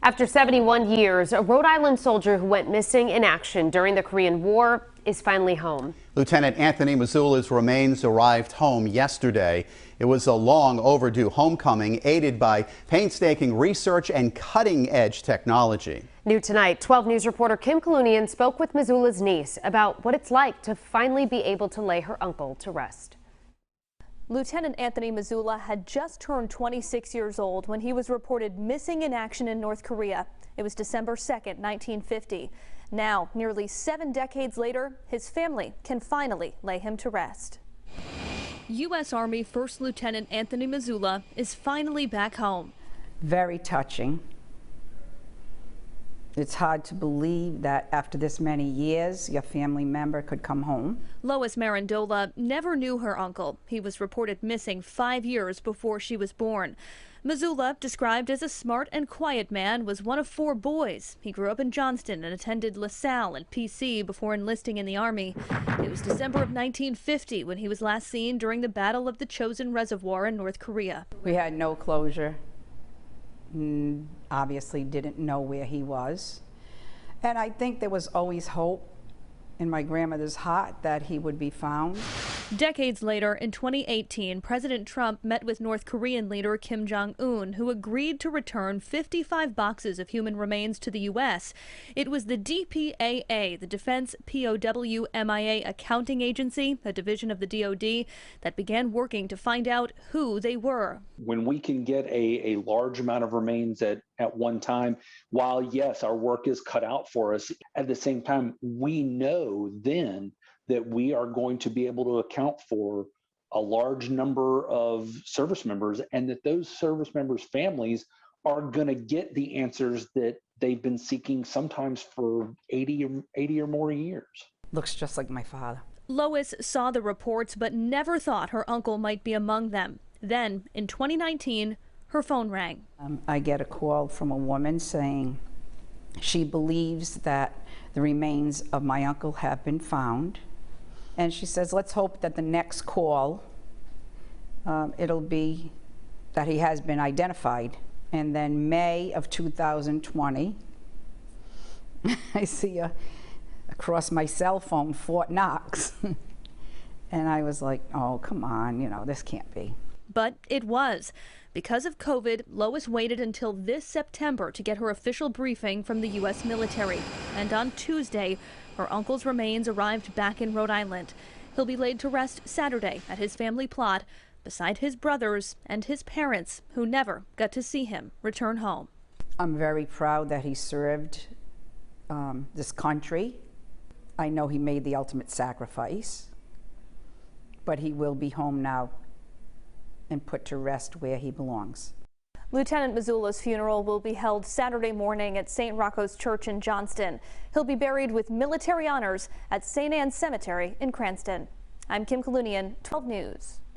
After 71 years, a Rhode Island soldier who went missing in action during the Korean War is finally home. Lieutenant Anthony Missoula's remains arrived home yesterday. It was a long overdue homecoming aided by painstaking research and cutting-edge technology. New tonight, 12 News reporter Kim KALUNIan spoke with Missoula's niece about what it's like to finally be able to lay her uncle to rest. Lieutenant Anthony Missoula had just turned 26 years old when he was reported missing in action in North Korea. It was December 2nd, 1950. Now, nearly 7 decades later, his family can finally lay him to rest. U.S. Army First Lieutenant Anthony Missoula is finally back home. Very touching. It's hard to believe that after this many years, your family member could come home. Lois Marandola never knew her uncle. He was reported missing 5 years before she was born. Missoula, described as a smart and quiet man, was one of 4 boys. He grew up in Johnston and attended LaSalle and PC before enlisting in the Army. It was December of 1950 when he was last seen during the Battle of the Chosin Reservoir in North Korea. We had no closure. Obviously didn't know where he was. And I think there was always hope in my grandmother's heart that he would be found. Decades later, in 2018, President Trump met with North Korean leader Kim Jong-un, who agreed to return 55 boxes of human remains to the U.S. It was the DPAA, the Defense POW MIA Accounting Agency, a division of the DoD, that began working to find out who they were. When we can get a large amount of remains at one time, while yes, our work is cut out for us, at the same time, we know then that we are going to be able to account for a large number of service members, and that those service members' families are going to get the answers that they've been seeking sometimes for 80 or more years. Looks just like my father. Lois saw the reports but never thought her uncle might be among them. Then, in 2019, her phone rang. I get a call from a woman saying she believes that the remains of my uncle have been found. And she says, let's hope that the next call, it'll be that he has been identified. And then May of 2020, I see across my cell phone, Fort Knox. And I was like, oh, come on, this can't be. But it was. Because of COVID, Lois waited until this September to get her official briefing from the U.S. military. And on Tuesday, her uncle's remains arrived back in Rhode Island. He'll be laid to rest Saturday at his family plot beside his brothers and his parents, who never got to see him return home. I'm very proud that he served this country. I know he made the ultimate sacrifice, but he will be home now and put to rest where he belongs. Lieutenant Missoula's funeral will be held Saturday morning at St. Rocco's Church in Johnston. He'll be buried with military honors at St. Anne's Cemetery in Cranston. I'm Kim KALUNIan, 12 News.